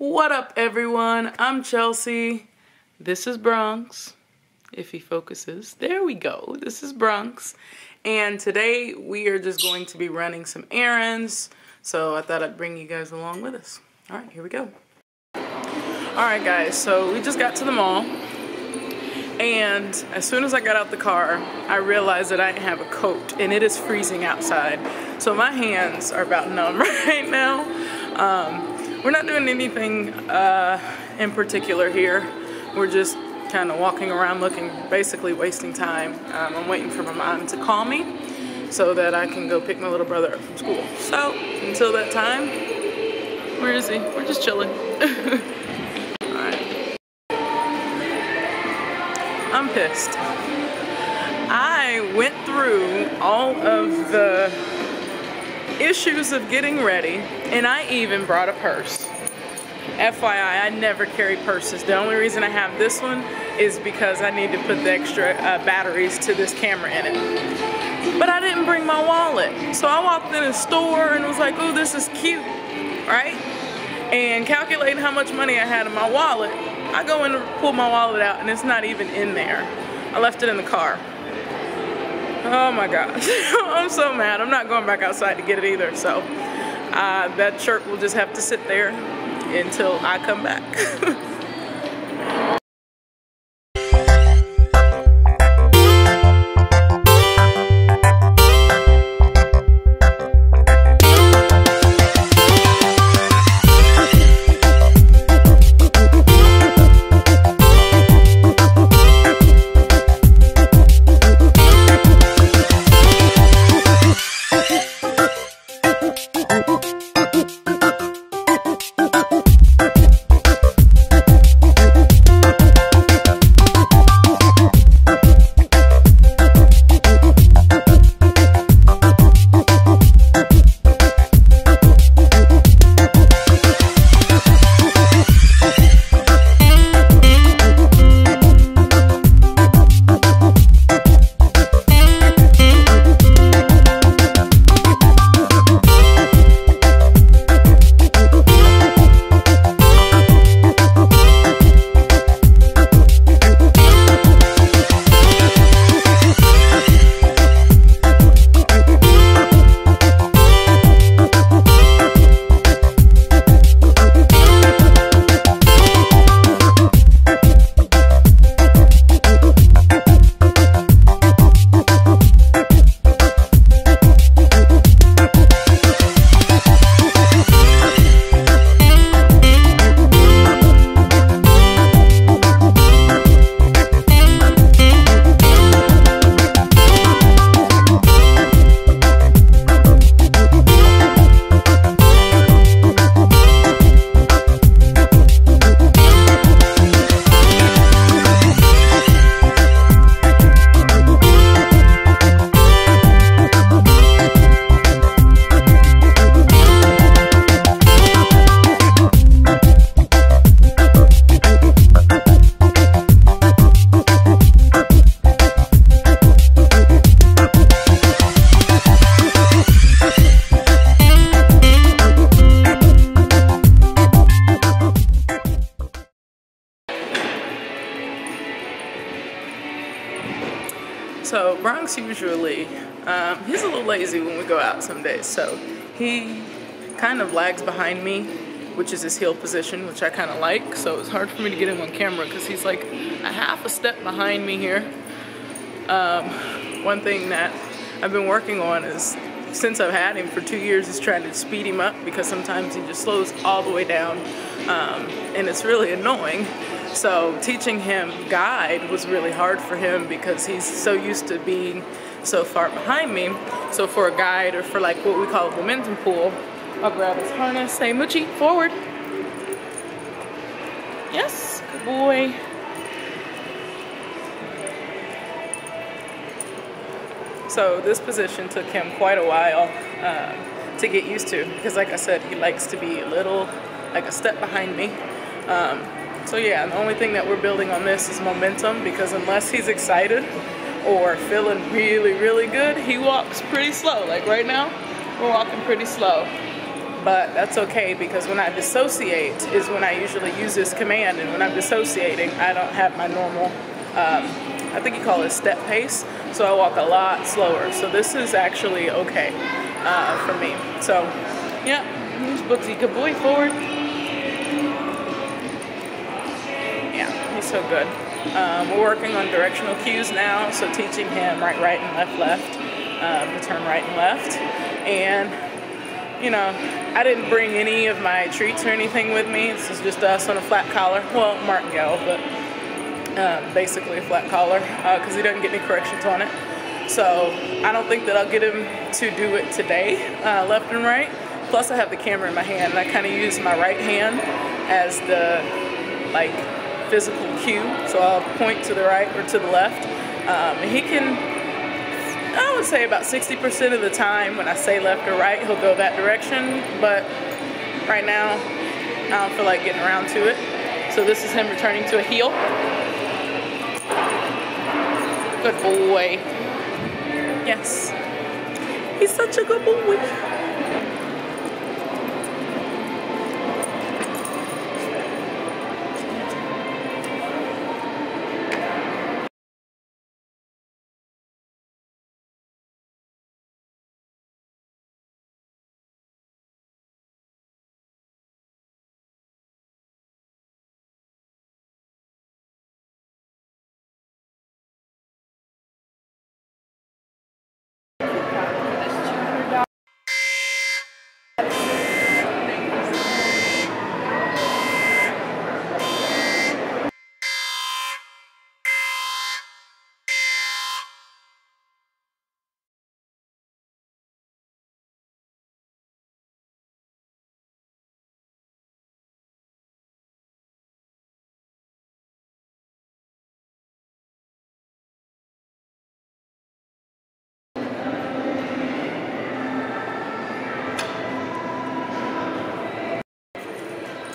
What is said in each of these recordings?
What up, everyone? I'm Chelsea. This is Bronx. If he focuses. There we go. This is Bronx. And today we are just going to be running some errands. So I thought I'd bring you guys along with us. All right, here we go. All right, guys. So we just got to the mall. And as soon as I got out the car, I realized that I didn't have a coat. And it is freezing outside. So my hands are about numb right now. We're not doing anything in particular here. We're just kind of walking around looking, basically wasting time. I'm waiting for my mom to call me so that I can go pick my little brother up from school. So until that time, where is he? We're just chilling. Alright. I'm pissed. I went through all of the issues of getting ready, and I even brought a purse. FYI, I never carry purses. The only reason I have this one is because I need to put the extra batteries to this camera in it. But I didn't bring my wallet. So I walked in a store and was like, oh, this is cute, right? And calculating how much money I had in my wallet, I go in to pull my wallet out and it's not even in there. I left it in the car. Oh my gosh, I'm so mad. I'm not going back outside to get it either. So that shirt will just have to sit there until I come back. So Bronx usually, he's a little lazy when we go out some days, so he kind of lags behind me, which is his heel position, which I kind of like. So it's hard for me to get him on camera because he's like a half a step behind me here. One thing that I've been working on is, since I've had him for 2 years, is trying to speed him up, because sometimes he just slows all the way down, and it's really annoying. So teaching him guide was really hard for him because he's so used to being so far behind me. So for a guide, or for like what we call a momentum pool, I'll grab his harness, say, Moochie, forward. Yes, good boy. So this position took him quite a while to get used to, because like I said, he likes to be a little, like a step behind me. So yeah, the only thing that we're building on this is momentum, because unless he's excited or feeling really, really good, he walks pretty slow. Like right now, we're walking pretty slow. but that's okay because when I dissociate is when I usually use this command, and when I'm dissociating, I don't have my normal, I think you call it step pace, so I walk a lot slower. So this is actually okay for me. So, yeah, here's Booksy, good boy, forward. Yeah, he's so good. We're working on directional cues now, so teaching him right, and left, to turn right and left. And, you know, I didn't bring any of my treats or anything with me. This is just us on a flat collar. Well, martingale, but basically a flat collar, because he doesn't get any corrections on it. So I don't think that I'll get him to do it today, left and right. Plus I have the camera in my hand, and I kind of use my right hand as the, like, physical cue. So I'll point to the right or to the left. And he can, I would say about 60% of the time when I say left or right, he'll go that direction. But right now, I don't feel like getting around to it. So this is him returning to a heel. Good boy. Yes. He's such a good boy.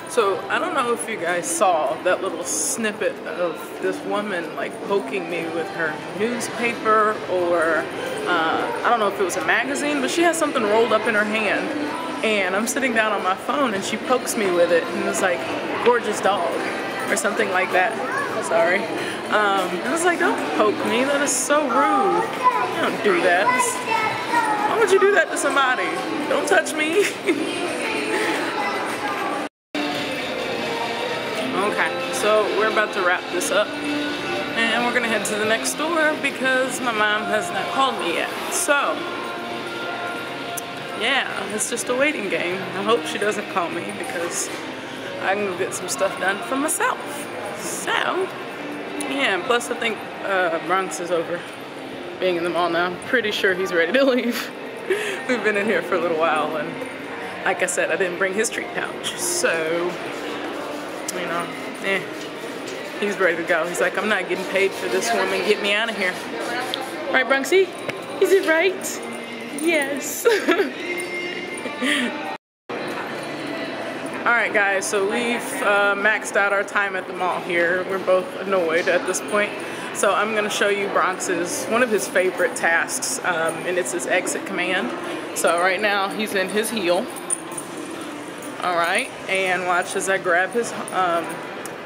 So I don't know if you guys saw that little snippet of this woman like poking me with her newspaper, or I don't know if it was a magazine, but she has something rolled up in her hand, and I'm sitting down on my phone and she pokes me with it and was like, gorgeous dog, or something like that. Sorry. And I was like, don't poke me, that is so rude. You don't do that. Why would you do that to somebody? Don't touch me. Okay, so we're about to wrap this up, and we're gonna head to the next store because my mom has not called me yet. So, yeah, it's just a waiting game. I hope she doesn't call me because I can go get some stuff done for myself. So, yeah, and plus I think Bronx is over being in the mall now. I'm pretty sure he's ready to leave. We've been in here for a little while, and like I said, I didn't bring his treat pouch, so, you know, he's ready to go. He's like, I'm not getting paid for this woman, get me out of here. Right, Bronxy? Is it right? Yes. Alright guys, so we've maxed out our time at the mall here. We're both annoyed at this point. So I'm going to show you Bronx's, one of his favorite tasks, and it's his exit command. So right now he's in his heel. Alright, and watch as I grab his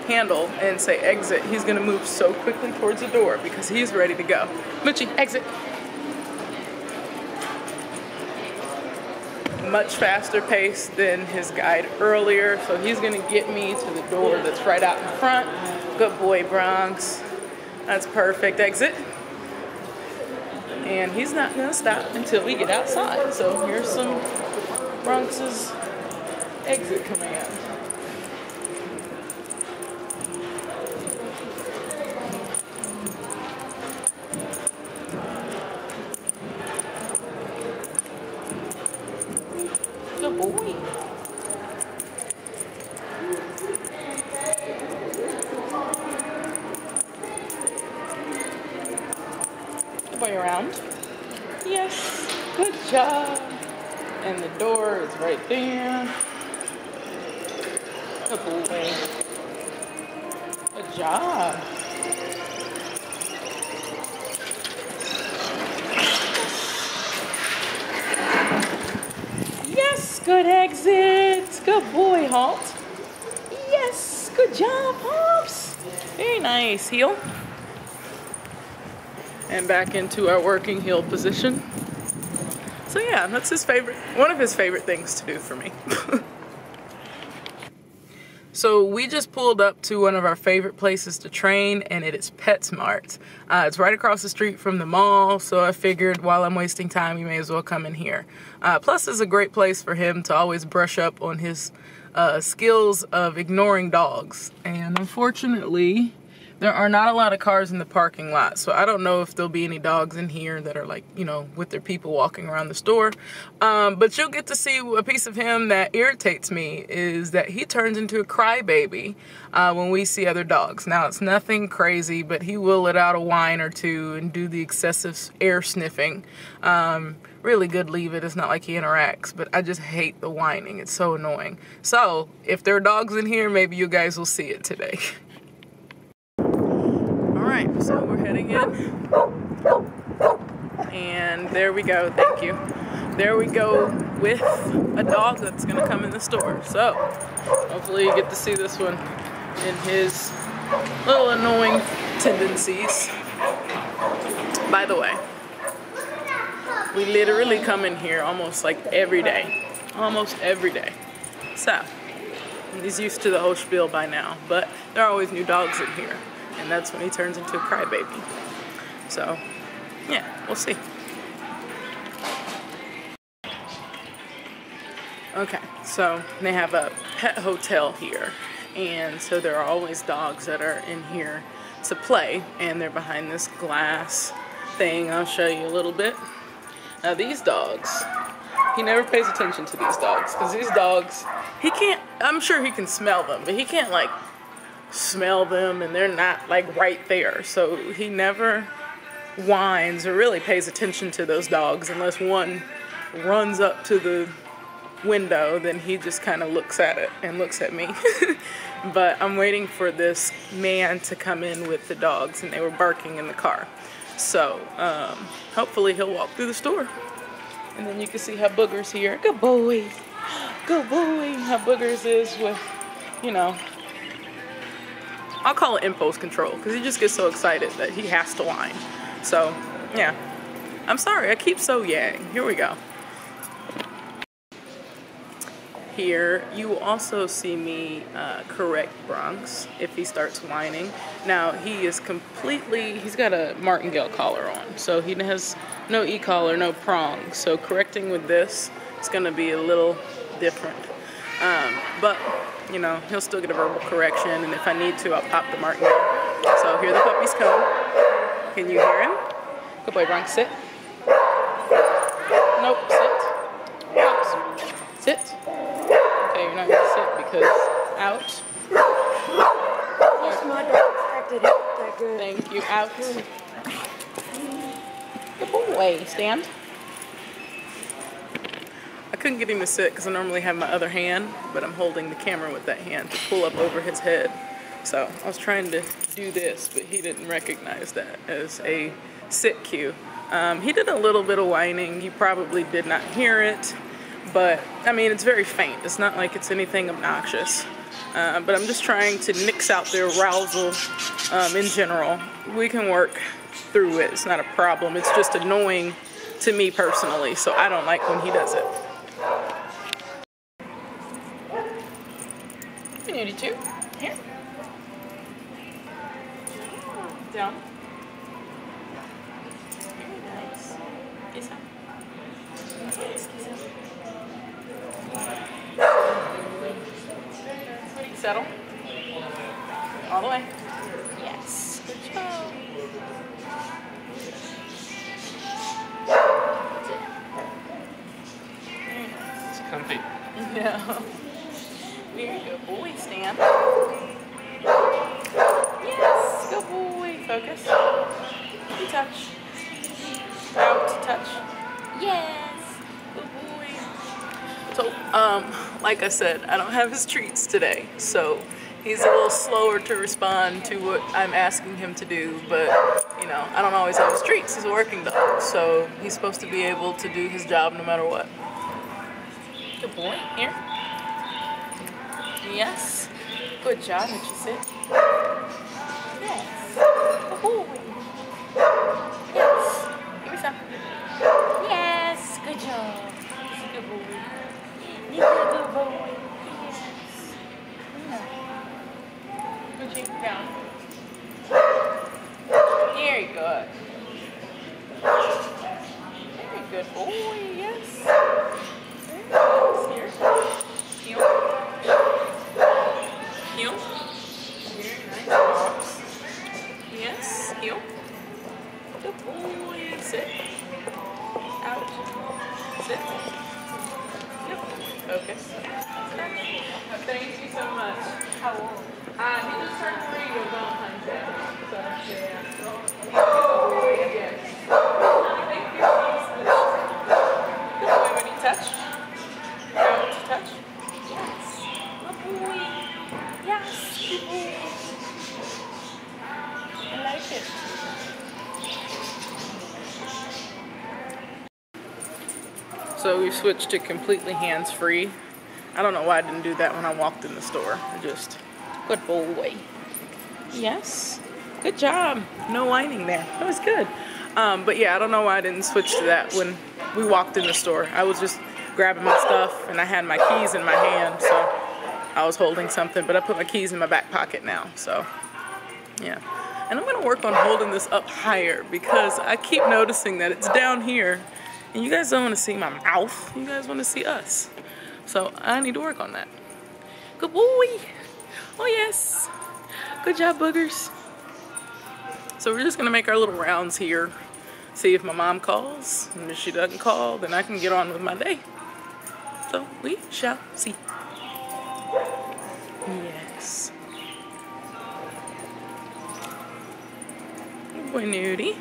handle and say exit. He's going to move so quickly towards the door because he's ready to go. Moochie, exit. Much faster pace than his guide earlier, so he's going to get me to the door that's right out in front. Good boy, Bronx. That's perfect. Exit. And he's not going to stop until we get outside. So here's some Bronx's exit command. Good boy. Good boy around. Yes. Good job. And the door is right there. Good boy. Good job. Yes, good exit. Good boy, Halt. Yes, good job, Hops. Very nice, heel. And back into our working heel position. So yeah, that's his favorite, one of his favorite things to do for me. So we just pulled up to one of our favorite places to train, and it is PetSmart. It's right across the street from the mall, so I figured while I'm wasting time, you may as well come in here. Plus, it's a great place for him to always brush up on his skills of ignoring dogs. And unfortunately, there are not a lot of cars in the parking lot, so I don't know if there'll be any dogs in here that are like, you know, with their people walking around the store. But you'll get to see a piece of him that irritates me, is that he turns into a crybaby when we see other dogs. Now, it's nothing crazy, but he will let out a whine or two and do the excessive air sniffing. Really good leave it. It's not like he interacts, but I just hate the whining. It's so annoying. So, if there are dogs in here, maybe you guys will see it today. Alright, so we're heading in, and there we go, thank you. There we go with a dog that's going to come in the store. So, hopefully you get to see this one in his little annoying tendencies. By the way, we literally come in here almost like every day. Almost every day. So, he's used to the whole spiel by now, but there are always new dogs in here. And that's when he turns into a crybaby. So, yeah, we'll see. Okay, so they have a pet hotel here. And so there are always dogs that are in here to play. And they're behind this glass thing. I'll show you a little bit. Now these dogs, he never pays attention to these dogs. Because these dogs, he can't, I'm sure he can smell them. But he can't like smell them, and they're not like right there, so he never whines or really pays attention to those dogs unless one runs up to the window. Then he just kind of looks at it and looks at me. But I'm waiting for this man to come in with the dogs, and they were barking in the car, so hopefully he'll walk through the store, and then you can see how Booger's here. Good boy, good boy. How Booger's is with, you know, I'll call it impulse control, because he just gets so excited that he has to whine. So, yeah. I'm sorry, I keep so yang. Here we go. Here, you will also see me correct Bronx if he starts whining. Now, he is completely, he's got a martingale collar on, so he has no e-collar, no prongs. So correcting with this, it's going to be a little different. But, you know, he'll still get a verbal correction, and if I need to, I'll pop the martingale. So here the puppies come. Can you hear him? Good boy, Bronx, sit. Nope, sit. Oops. Sit. Okay, you're not going to sit because out. Yes, my dog acted that good. Thank you, out. Good boy, stand. I couldn't get him to sit because I normally have my other hand, but I'm holding the camera with that hand to pull up over his head. So I was trying to do this, but he didn't recognize that as a sit cue. He did a little bit of whining. You probably did not hear it, but I mean, it's very faint. It's not like it's anything obnoxious. But I'm just trying to nix out the arousal in general. We can work through it. It's not a problem. It's just annoying to me personally, so I don't like when he does it. Community 2. Here. Down. Very nice. Is that? Settle. All the way. Yes. Good job. It's comfy. Yeah. Very good boy, stand. Yes, good boy. Focus. You touch. Out, touch. Yes, good boy. So, like I said, I don't have his treats today, so he's a little slower to respond to what I'm asking him to do, but, you know, I don't always have his treats. He's a working dog, so he's supposed to be able to do his job no matter what. Good boy. Here. Yes. Good job. Did you sit? Yes. Good boy. Yes. Give me some. Yes. Good job. He's a good boy. You're a good boy. Yes. Put you down. Very good. Very good boy. Yes. Here. Heel. Heel. Very nice. Box. Yes. Heel. Good boy. Sit. Out. Sit. Yep. Focus. Thank you so much. How old? He just turned 3 on Valentine's Day. So, yeah. Oh, yes. Thank you so much. Good boy when you touch. Out. Touch. Yes. Good boy. Yes. Good boy. I like it. So we switched to completely hands-free. I don't know why I didn't do that when I walked in the store. Just good boy. Yes. Good job. No whining there. That was good. But yeah, I don't know why I didn't switch to that when we walked in the store. I was just grabbing my stuff and I had my keys in my hand, so I was holding something, but I put my keys in my back pocket now, so yeah. And I'm gonna work on holding this up higher because I keep noticing that it's down here and you guys don't want to see my mouth. You guys want to see us. So I need to work on that. Good boy. Oh yes. Good job, boogers. So we're just gonna make our little rounds here. See if my mom calls. And if she doesn't call, then I can get on with my day. So we shall see. Yes. Good boy, Nudie.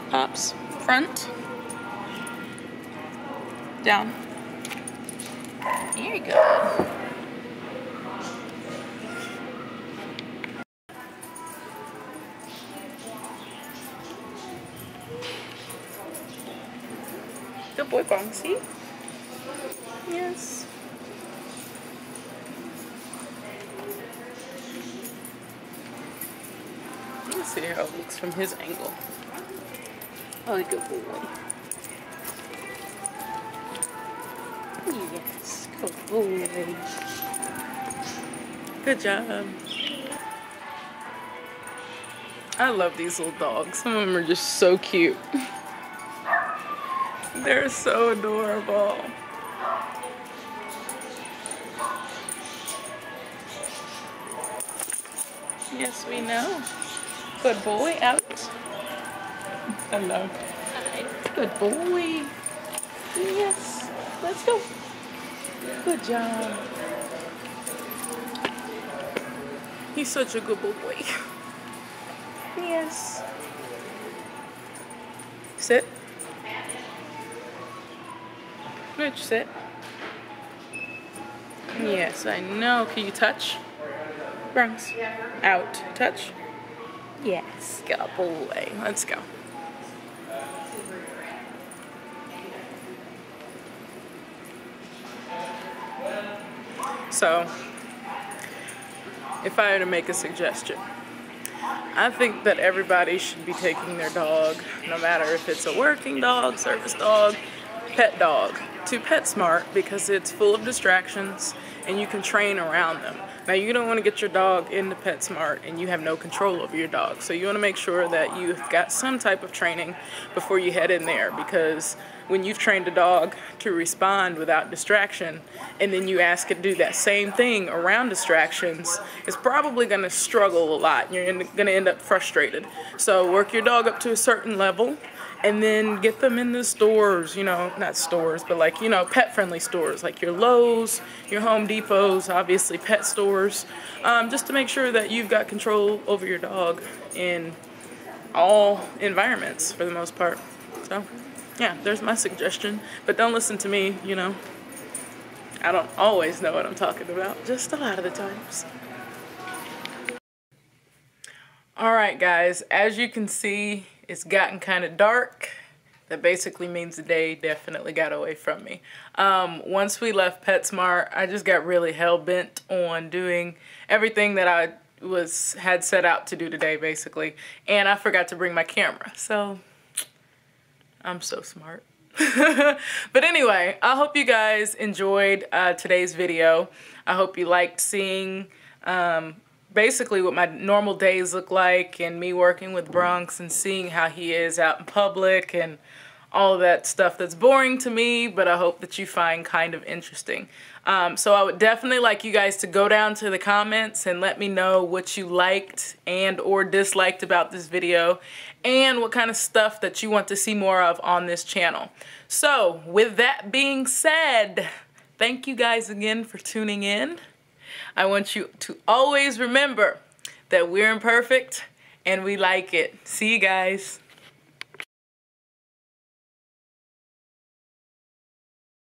Pops. Front. Down. Very good. Good boy, Bonksy. Yes. Let's see how it looks from his angle. Oh, good boy. Yes, good boy. Good job. I love these little dogs. Some of them are just so cute. They're so adorable. Yes, we know. Good boy, out. Hello. Good boy. Yes, let's go. Good job. He's such a good boy. Yes. Sit. Mitch, sit. Yes, I know. Can you touch? Bronx. Out. Touch. Yes. Good boy. Let's go. So, if I were to make a suggestion, I think that everybody should be taking their dog, no matter if it's a working dog, service dog, pet dog, to PetSmart because it's full of distractions and you can train around them. Now, you don't want to get your dog into PetSmart and you have no control over your dog. So you want to make sure that you've got some type of training before you head in there, because when you've trained a dog to respond without distraction and then you ask it to do that same thing around distractions, it's probably going to struggle a lot. You're going to end up frustrated. So work your dog up to a certain level and then get them in the stores, you know, not stores, but like, you know, pet-friendly stores, like your Lowe's, your Home Depots, obviously pet stores, just to make sure that you've got control over your dog in all environments for the most part. So, yeah, there's my suggestion. But don't listen to me, you know. I don't always know what I'm talking about, just a lot of the times. All right, guys, as you can see, it's gotten kind of dark. that basically means the day definitely got away from me. Once we left PetSmart, I just got really hell-bent on doing everything that I had set out to do today, basically. And I forgot to bring my camera, so I'm so smart. But anyway, I hope you guys enjoyed today's video. I hope you liked seeing basically what my normal days look like and me working with Bronx and seeing how he is out in public and all of that stuff that's boring to me, but I hope that you find kind of interesting. So I would definitely like you guys to go down to the comments and let me know what you liked and or disliked about this video and what kind of stuff that you want to see more of on this channel. So with that being said, thank you guys again for tuning in. I want you to always remember that we're imperfect and we like it. See you guys.